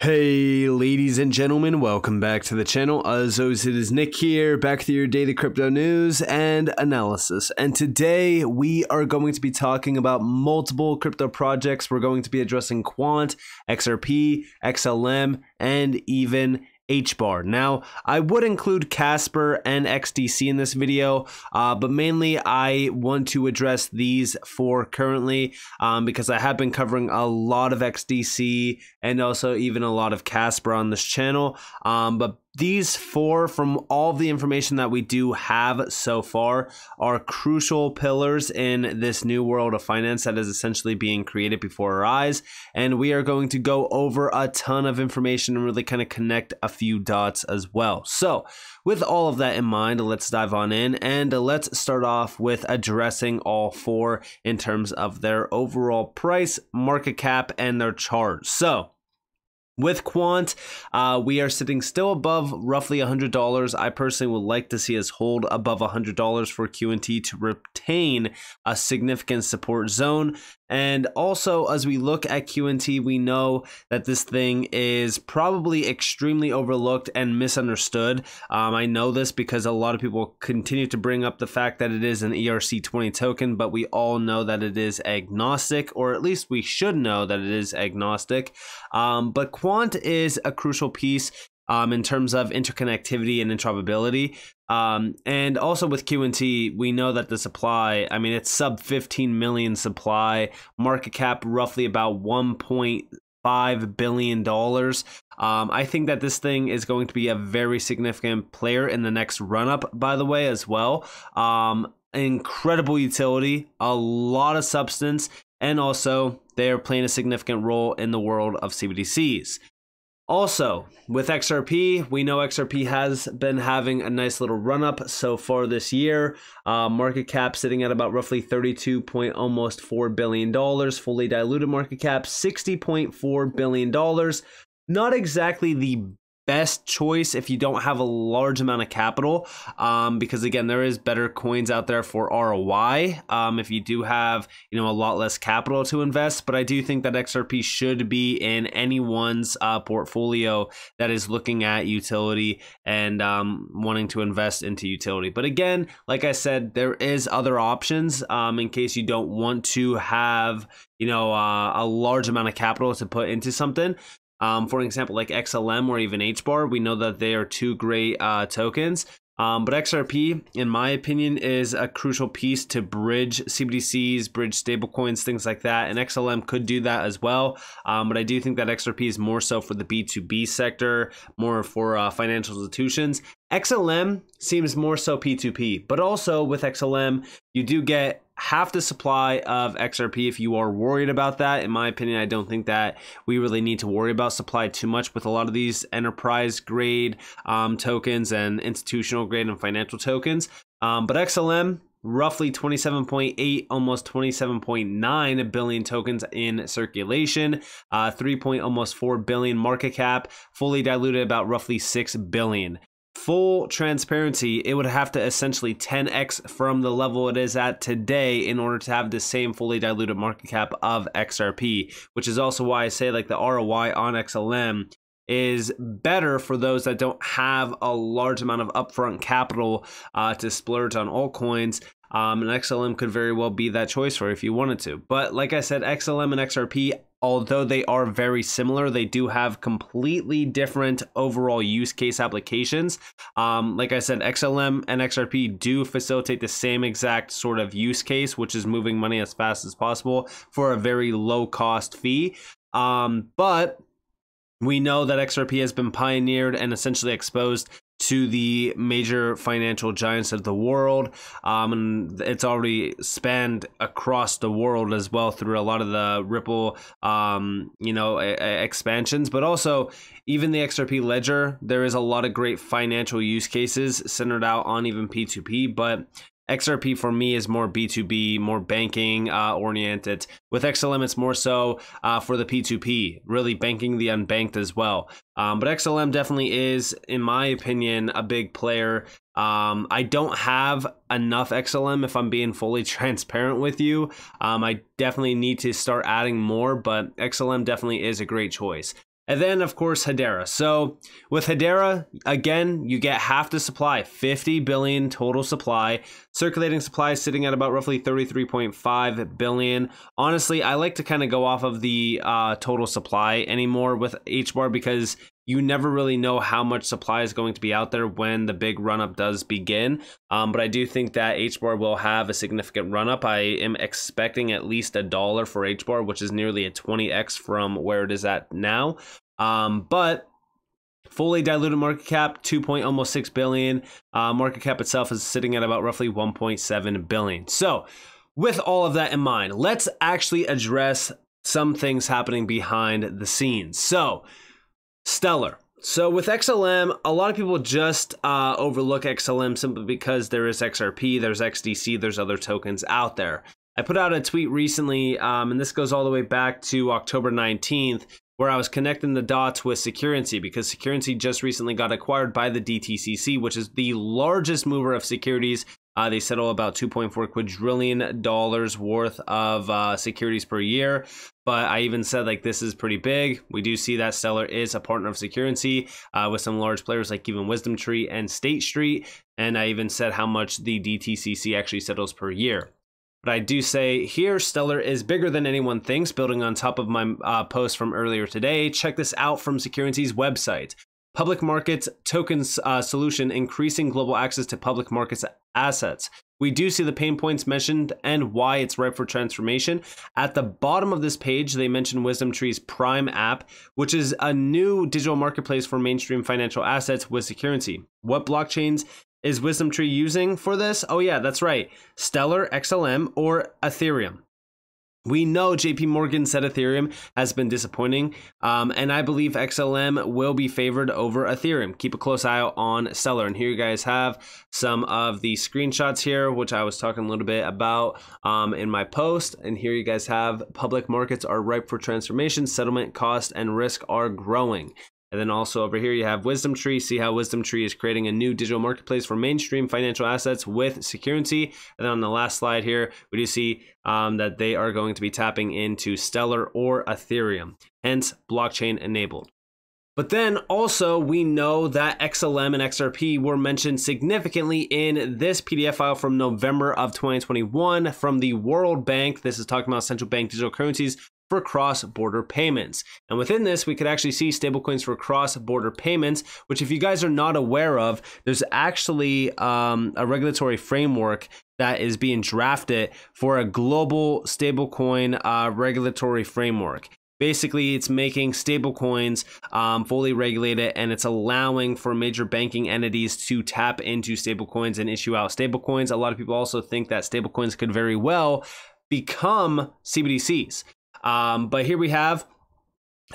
Hey ladies and gentlemen, welcome back to the channel. As always, it is Nick here, back with your daily crypto news and analysis. And today we are going to be talking about multiple crypto projects. We're going to be addressing Quant, XRP, XLM, and even HBAR. Now, I would include Casper and XDC in this video, but mainly I want to address these four currently because I have been covering a lot of XDC and also even a lot of Casper on this channel. But these four, from all of the information that we do have so far, are crucial pillars in this new world of finance that is essentially being created before our eyes. And we are going to go over a ton of information and really kind of connect a few dots as well. So with all of that in mind, let's dive on in and let's start off with addressing all four in terms of their overall price, market cap, and their chart. So with Quant, we are sitting still above roughly $100. I personally would like to see us hold above $100 for QNT to retain a significant support zone. And also, as we look at QNT, we know that this thing is probably extremely overlooked and misunderstood. I know this because a lot of people continue to bring up the fact that it is an ERC20 token, but we all know that it is agnostic, or at least we should know that it is agnostic. But Quant is a crucial piece in terms of interconnectivity and interoperability. And also with QNT, we know that the supply, I mean, it's sub 15 million supply, market cap roughly about $1.5 billion. I think that this thing is going to be a very significant player in the next run up, by the way, as well. Incredible utility, a lot of substance, and also they are playing a significant role in the world of CBDCs. Also, with XRP, we know XRP has been having a nice little run up so far this year. Market cap sitting at about roughly almost $4 billion. Fully diluted market cap, $60.4 billion. Not exactly the best choice if you don't have a large amount of capital, because again, there is better coins out there for ROI if you do have, you know, a lot less capital to invest. But I do think that XRP should be in anyone's portfolio that is looking at utility and wanting to invest into utility. But again, like I said, there is other options in case you don't want to have, you know, a large amount of capital to put into something. For example, like XLM or even HBAR, we know that they are two great tokens. But XRP, in my opinion, is a crucial piece to bridge CBDCs, bridge stablecoins, things like that. And XLM could do that as well. But I do think that XRP is more so for the B2B sector, more for financial institutions. XLM seems more so P2P, but also with XLM, you do get half the supply of XRP if you are worried about that. In my opinion, I don't think that we really need to worry about supply too much with a lot of these enterprise grade tokens and institutional grade and financial tokens. But XLM, roughly 27.8, almost 27.9 billion tokens in circulation, almost 4 billion market cap, fully diluted about roughly 6 billion. Full transparency, it would have to essentially 10x from the level it is at today in order to have the same fully diluted market cap of XRP, which is also why I say like the ROI on XLM is better for those that don't have a large amount of upfront capital to splurge on altcoins. And XLM could very well be that choice for if you wanted to. But like I said, XLM and XRP, although they are very similar, they do have completely different overall use case applications. Like I said, XLM and XRP do facilitate the same exact sort of use case, which is moving money as fast as possible for a very low cost fee. But we know that XRP has been pioneered and essentially exposed to the major financial giants of the world, and it's already spanned across the world as well through a lot of the Ripple you know, expansions. But also even the XRP ledger, there is a lot of great financial use cases centered out on even P2P, but XRP for me is more B2B, more banking oriented. With XLM, it's more so for the P2P, really banking the unbanked as well. But XLM definitely is, in my opinion, a big player. I don't have enough XLM, if I'm being fully transparent with you. I definitely need to start adding more, but XLM definitely is a great choice. And then, of course, HEDERA. So with HEDERA, again, you get half the supply, 50 billion total supply. Circulating supply is sitting at about roughly 33.5 billion. Honestly, I like to kind of go off of the total supply anymore with HBAR because you never really know how much supply is going to be out there when the big run-up does begin. But I do think that HBAR will have a significant run-up. I am expecting at least $1 for HBAR, which is nearly a 20x from where it is at now. But fully diluted market cap, almost 6 billion. Market cap itself is sitting at about roughly 1.7 billion. So with all of that in mind, let's actually address some things happening behind the scenes. So Stellar. So with XLM, a lot of people just overlook XLM simply because there is XRP, there's XDC, there's other tokens out there. I put out a tweet recently, and this goes all the way back to October 19th, where I was connecting the dots with SecureNC because SecureNC just recently got acquired by the DTCC, which is the largest mover of securities. They settle about $2.4 quadrillion worth of securities per year. But I even said, like, this is pretty big. We do see that Stellar is a partner of SecureNC with some large players like even Wisdom Tree and State Street. And I even said how much the DTCC actually settles per year. But I do say here, Stellar is bigger than anyone thinks, building on top of my post from earlier today. Check this out from SecureNC's website. Public markets tokens solution, increasing global access to public markets assets. We do see the pain points mentioned and why it's ripe for transformation. At the bottom of this page, they mention Wisdom Tree's Prime app, which is a new digital marketplace for mainstream financial assets with SecureNC. What blockchains is Wisdom Tree using for this? Oh yeah, that's right. Stellar, XLM, or Ethereum. We know JP Morgan said Ethereum has been disappointing, and I believe XLM will be favored over Ethereum. Keep a close eye out on Stellar. And here you guys have some of the screenshots here, which I was talking a little bit about in my post. And here you guys have public markets are ripe for transformation, settlement cost and risk are growing. And then also over here, you have Wisdom Tree. See how Wisdom Tree is creating a new digital marketplace for mainstream financial assets with SecureNC. And then on the last slide here, we do see that they are going to be tapping into Stellar or Ethereum, hence blockchain enabled. But then also we know that XLM and XRP were mentioned significantly in this PDF file from November of 2021 from the World Bank. This is talking about central bank digital currencies for cross-border payments. And within this, we could actually see stablecoins for cross-border payments, which if you guys are not aware of, there's actually a regulatory framework that is being drafted for a global stablecoin regulatory framework. Basically, it's making stablecoins fully regulated, and it's allowing for major banking entities to tap into stablecoins and issue out stablecoins. A lot of people also think that stablecoins could very well become CBDCs. But here we have,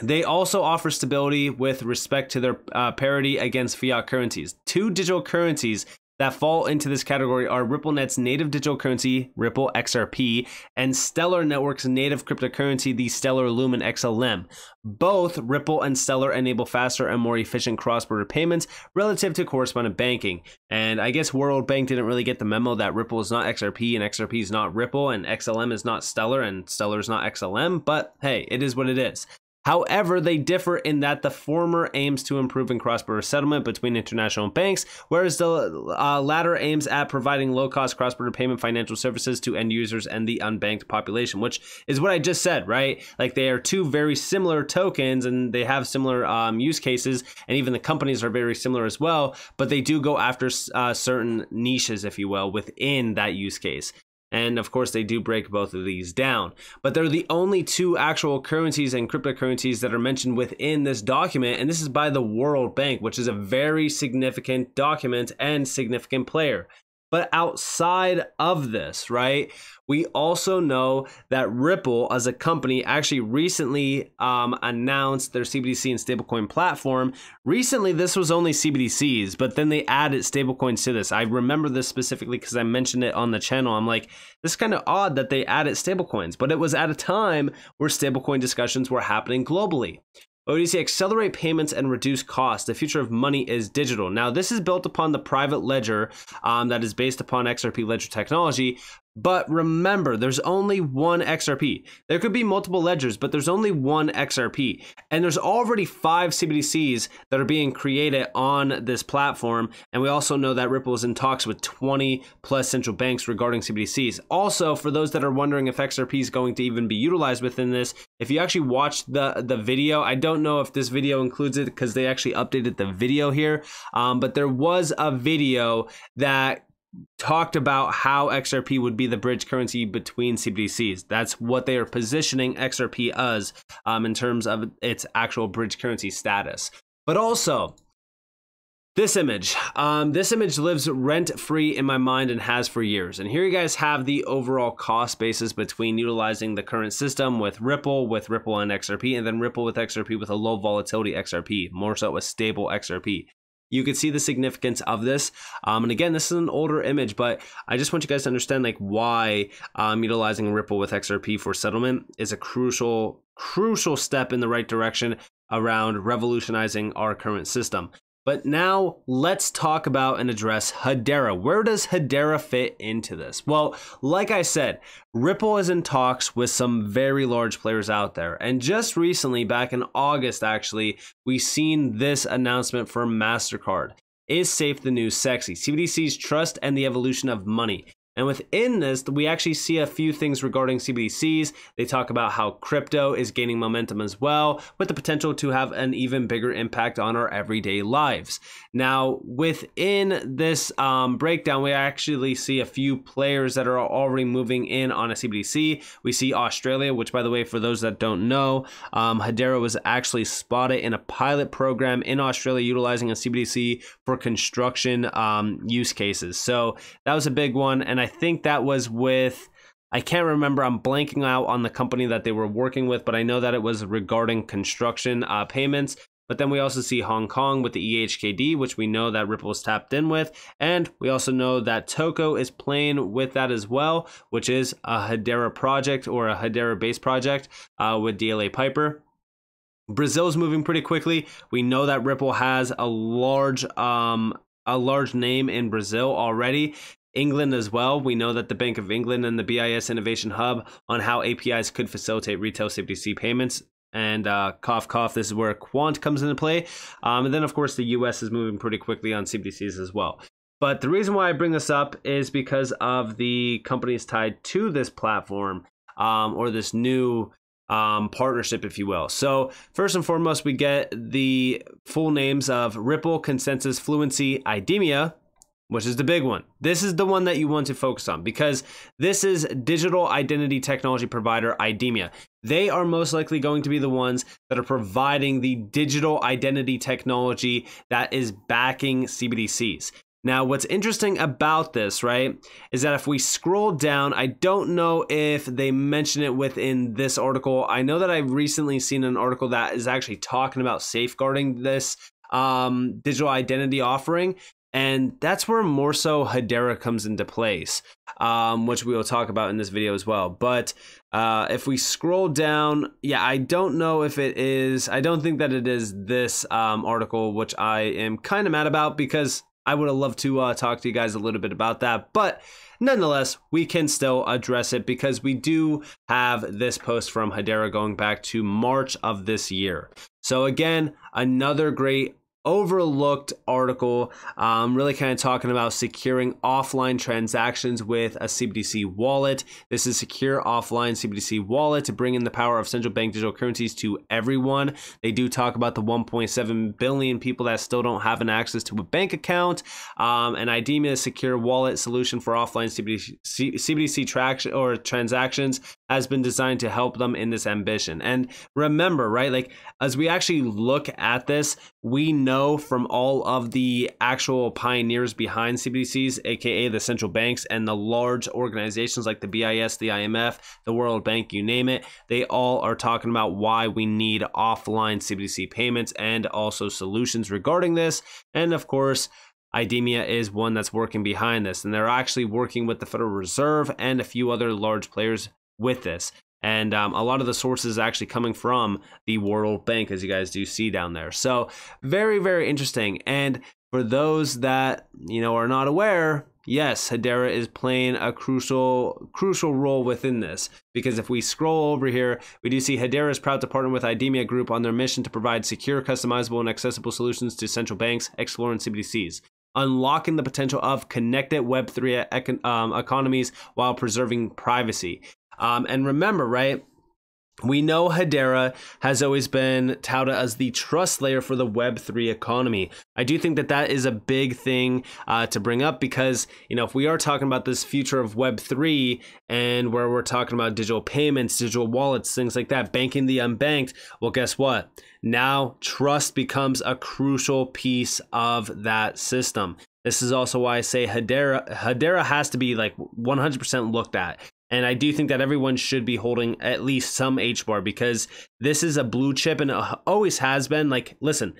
they also offer stability with respect to their parity against fiat currencies. Two digital currencies that fall into this category are RippleNet's native digital currency, Ripple XRP, and Stellar Network's native cryptocurrency, the Stellar Lumen XLM. Both Ripple and Stellar enable faster and more efficient cross-border payments relative to correspondent banking. And I guess World Bank didn't really get the memo that Ripple is not XRP and XRP is not Ripple and XLM is not Stellar and Stellar is not XLM, but hey, it is what it is. However, they differ in that the former aims to improve in cross-border settlement between international banks, whereas the latter aims at providing low-cost cross-border payment financial services to end users and the unbanked population, which is what I just said, right? Like, they are two very similar tokens and they have similar use cases, and even the companies are very similar as well, but they do go after certain niches, if you will, within that use case. And of course, they do break both of these down. But they're the only two actual currencies and cryptocurrencies that are mentioned within this document. And this is by the World Bank, which is a very significant document and significant player. But outside of this, right, we also know that Ripple as a company actually recently announced their CBDC and stablecoin platform. Recently, this was only CBDCs, but then they added stablecoins to this. I remember this specifically because I mentioned it on the channel. I'm like, this is kind of odd that they added stablecoins, but it was at a time where stablecoin discussions were happening globally. ODC, accelerate payments and reduce costs. The future of money is digital. Now, this is built upon the private ledger that is based upon XRP ledger technology, But remember, there's only one XRP. There could be multiple ledgers, but there's only one XRP. And there's already 5 CBDCs that are being created on this platform. And we also know that Ripple is in talks with 20 plus central banks regarding CBDCs. Also, for those that are wondering if XRP is going to even be utilized within this, if you actually watched the video, I don't know if this video includes it because they actually updated the video here. But there was a video that talked about how XRP would be the bridge currency between CBDCs. That's what they are positioning XRP as in terms of its actual bridge currency status. But also, this image lives rent-free in my mind and has for years. And here you guys have the overall cost basis between utilizing the current system with Ripple and XRP, and then Ripple with XRP with a low volatility XRP, more so a stable XRP. You can see the significance of this. And again, this is an older image, but I just want you guys to understand like why utilizing Ripple with XRP for settlement is a crucial step in the right direction around revolutionizing our current system. But now let's talk about and address HEDERA. Where does HEDERA fit into this? Well, like I said, Ripple is in talks with some very large players out there. And just recently, back in August, actually, we seen this announcement from MasterCard. Is safe the new sexy? CBDCs trust and the evolution of money. And within this, we actually see a few things regarding CBDCs. They talk about how crypto is gaining momentum as well, with the potential to have an even bigger impact on our everyday lives. Now, within this breakdown, we actually see a few players that are already moving in on a CBDC. We see Australia, which, by the way, for those that don't know, HEDERA was actually spotted in a pilot program in Australia utilizing a CBDC for construction use cases. So that was a big one. And I think that was with, I can't remember, I'm blanking out on the company that they were working with, but I know that it was regarding construction payments. But then we also see Hong Kong with the EHKD, which we know that Ripple is tapped in with. And we also know that Toko is playing with that as well, which is a HEDERA project or a HEDERA-based project with DLA Piper. Brazil is moving pretty quickly. We know that Ripple has a large name in Brazil already. England as well. We know that the Bank of England and the BIS Innovation Hub on how APIs could facilitate retail CBDC payments. And cough, cough, this is where Quant comes into play. And then, of course, the US is moving pretty quickly on CBDCs as well. But the reason why I bring this up is because of the companies tied to this platform or this new partnership, if you will. So first and foremost, we get the full names of Ripple, Consensus, Fluency, IDEMIA, which is the big one. This is the one that you want to focus on because this is digital identity technology provider IDEMIA. They are most likely going to be the ones that are providing the digital identity technology that is backing CBDCs. Now, what's interesting about this, right, is that if we scroll down, I don't know if they mention it within this article. I know that I've recently seen an article that is actually talking about safeguarding this digital identity offering. And that's where more so HEDERA comes into place, which we will talk about in this video as well. But if we scroll down, yeah, I don't know if it is, I don't think that it is this article, which I am kind of mad about because I would have loved to talk to you guys a little bit about that. But nonetheless, we can still address it because we do have this post from HEDERA going back to March of this year. So again, another great overlooked article, really kind of talking about securing offline transactions with a CBDC wallet. This is secure offline CBDC wallet to bring in the power of central bank digital currencies to everyone. They do talk about the 1.7 billion people that still don't have an access to a bank account. And IDEMIA secure wallet solution for offline CBDC traction or transactions has been designed to help them in this ambition. And remember, right, like as we actually look at this, we know from all of the actual pioneers behind CBDCs, aka the central banks and the large organizations like the BIS, the IMF, the World Bank, you name it, they all are talking about why we need offline CBDC payments and also solutions regarding this. And of course, IDEMIA is one that's working behind this, and they're actually working with the Federal Reserve and a few other large players with this. And a lot of the sources actually coming from the World Bank, as you guys do see down there. So very, very interesting. And for those that, you know, are not aware, yes, Hedera is playing a crucial role within this, because if we scroll over here, we do see Hedera is proud to partner with IDEMIA Group on their mission to provide secure, customizable, and accessible solutions to central banks, exploring CBDCs, unlocking the potential of connected Web3 economies while preserving privacy. And remember, right? We know Hedera has always been touted as the trust layer for the Web3 economy. I do think that that is a big thing to bring up, because, you know, if we are talking about this future of Web3 and where we're talking about digital payments, digital wallets, things like that, banking the unbanked, well, guess what? Now trust becomes a crucial piece of that system. This is also why I say Hedera has to be like 100% looked at. And I do think that everyone should be holding at least some HBAR, because this is a blue chip and it always has been. Like, listen,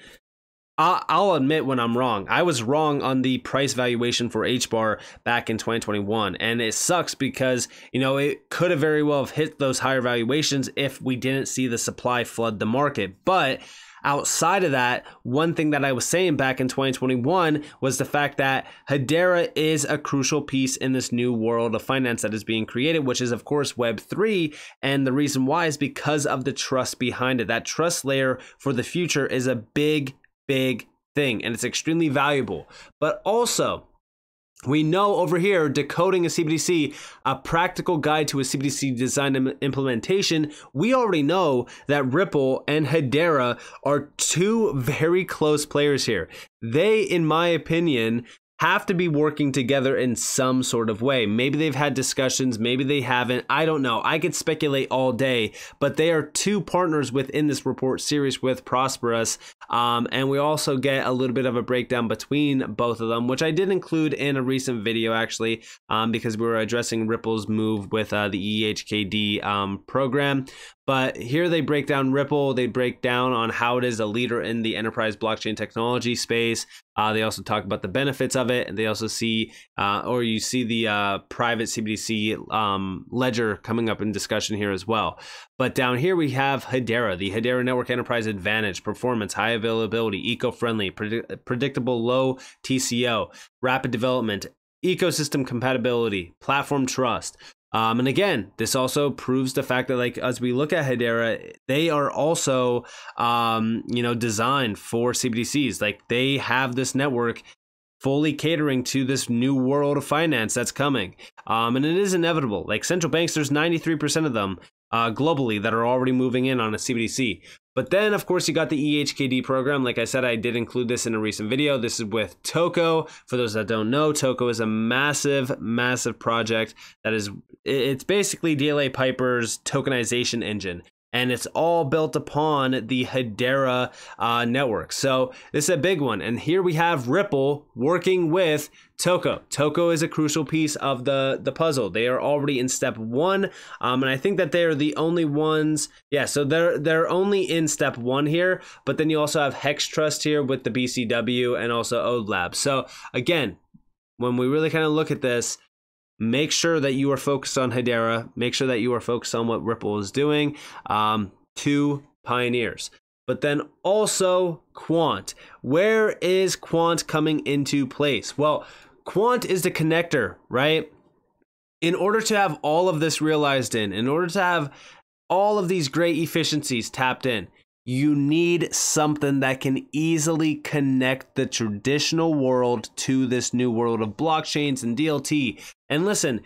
I'll admit when I'm wrong. I was wrong on the price valuation for HBAR back in 2021. And it sucks because, you know, it could have very well have hit those higher valuations if we didn't see the supply flood the market. But outside of that, one thing that I was saying back in 2021 was the fact that Hedera is a crucial piece in this new world of finance that is being created, which is, of course, Web3. And the reason why is because of the trust behind it. That trust layer for the future is a big thing, and it's extremely valuable. But also, we know over here, decoding a CBDC, a practical guide to a CBDC design and implementation, we already know that Ripple and Hedera are two very close players here. They, in my opinion, have to be working together in some sort of way. Maybe they've had discussions, maybe they haven't. I don't know. I could speculate all day, but they are two partners within this report series with Prosperous. And we also get a little bit of a breakdown between both of them, which I did include in a recent video, actually, because we were addressing Ripple's move with the EHKD program. But here they break down Ripple. They break down on how it is a leader in the enterprise blockchain technology space. They also talk about the benefits of it, and they also see, or you see the private CBDC ledger coming up in discussion here as well. But down here we have Hedera, the Hedera Network Enterprise Advantage, performance, high availability, eco-friendly, predictable low TCO, rapid development, ecosystem compatibility, platform trust. And again, this also proves the fact that, like, as we look at Hedera, they are also, you know, designed for CBDCs. Like, they have this network fully catering to this new world of finance that's coming. And it is inevitable. Like, central banks, there's 93% of them globally that are already moving in on a CBDC. But then, of course, you got the EHKD program. Like I said, I did include this in a recent video. This is with Toko. For those that don't know, Toko is a massive project that is, it's basically DLA Piper's tokenization engine. And it's all built upon the Hedera network. So this is a big one. And here we have Ripple working with Toko. Toko is a crucial piece of the puzzle. They are already in step 1. And I think that they are the only ones. Yeah, so they're only in step 1 here. But then you also have Hex Trust here with the BCW and also Ode Lab. So again, when we really kind of look at this, make sure that you are focused on Hedera. Make sure that you are focused on what Ripple is doing. Two pioneers. But then also Quant. Where is Quant coming into place? Well, Quant is the connector, right? In order to have all of this realized in order to have all of these great efficiencies tapped in, you need something that can easily connect the traditional world to this new world of blockchains and DLT. And listen,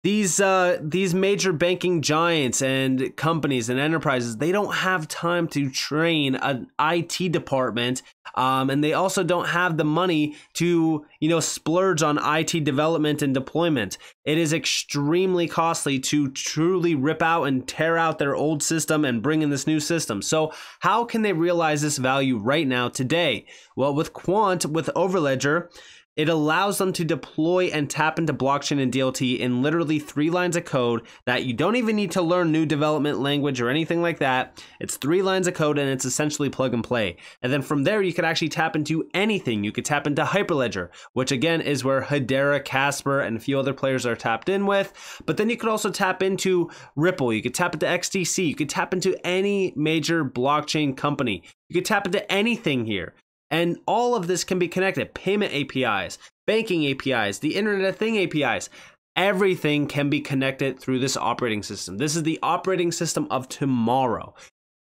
these major banking giants and companies and enterprises, they don't have time to train an IT department, and they also don't have the money to, you know, splurge on IT development and deployment. It is extremely costly to truly rip out and tear out their old system and bring in this new system. So how can they realize this value right now today? Well, with Quant, with Overledger, it allows them to deploy and tap into blockchain and DLT in literally 3 lines of code that you don't even need to learn new development language or anything like that. It's 3 lines of code and it's essentially plug and play. And then from there, you could actually tap into anything. You could tap into Hyperledger, which again is where Hedera, Casper, and a few other players are tapped in with. But then you could also tap into Ripple. You could tap into XDC. You could tap into any major blockchain company. You could tap into anything here. And all of this can be connected. Payment APIs, banking APIs, the Internet of Things APIs. Everything can be connected through this operating system. This is the operating system of tomorrow.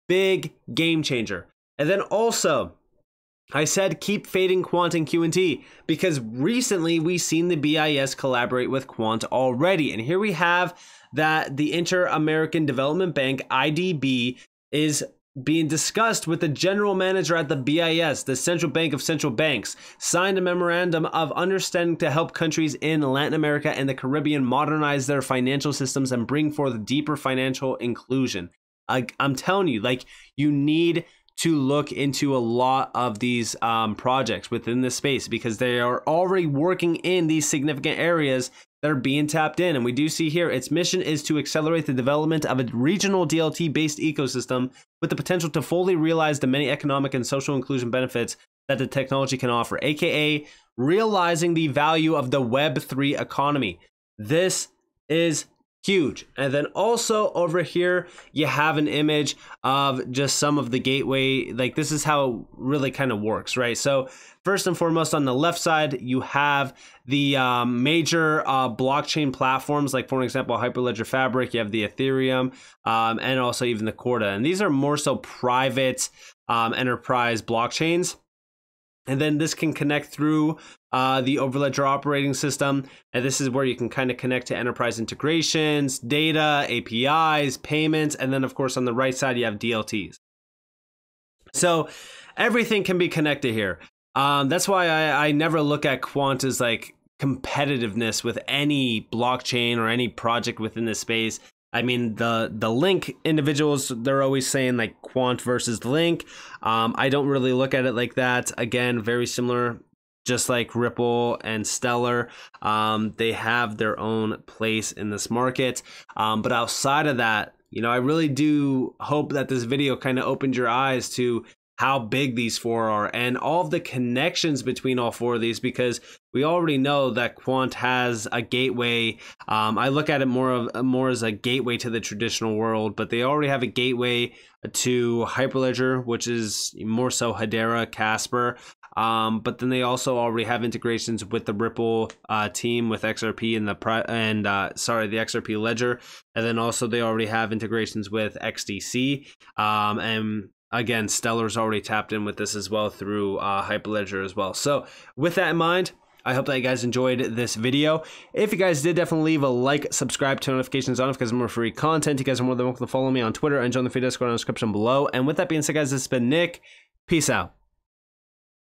Big game changer. And then also, I said keep fading Quant and QNT because recently we've seen the BIS collaborate with Quant already. And here we have that the Inter-American Development Bank, IDB, is being discussed with the general manager at the BIS, the Central Bank of Central Banks, signed a memorandum of understanding to help countries in Latin America and the Caribbean modernize their financial systems and bring forth deeper financial inclusion. I'm telling you, like, you need to look into a lot of these projects within this space because they are already working in these significant areas that are being tapped in. And we do see here, its mission is to accelerate the development of a regional DLT-based ecosystem with the potential to fully realize the many economic and social inclusion benefits that the technology can offer, aka realizing the value of the Web3 economy. This is huge. And then also over here, you have an image of just some of the gateway. Like, this is how it really kind of works, right? So first and foremost, on the left side, you have the major blockchain platforms, like for example, Hyperledger Fabric, you have the Ethereum, and also even the Corda. And these are more so private enterprise blockchains. And then this can connect through the Overledger operating system. And this is where you can kind of connect to enterprise integrations, data, APIs, payments. And then, of course, on the right side, you have DLTs. So everything can be connected here. That's why I never look at Quant as like competitiveness with any blockchain or any project within this space. I mean, the Link individuals, they're always saying like Quant versus Link. I don't really look at it like that. Again, very similar, just like Ripple and Stellar. They have their own place in this market. But outside of that, you know, I really do hope that this video kind of opened your eyes to how big these four are and all of the connections between all four of these, because we already know that Quant has a gateway. I look at it more as a gateway to the traditional world, but they already have a gateway to Hyperledger, which is more so Hedera, Casper. But then they also already have integrations with the Ripple team, with XRP and the XRP ledger, and then also they already have integrations with XDC. And again, Stellar's already tapped in with this as well through Hyperledger as well. So with that in mind, I hope that you guys enjoyed this video. If you guys did, definitely leave a like, subscribe, turn notifications on if you guys want more free content. You guys are more than welcome to follow me on Twitter and join the free Discord in the description below. And with that being said, guys, this has been Nick. Peace out.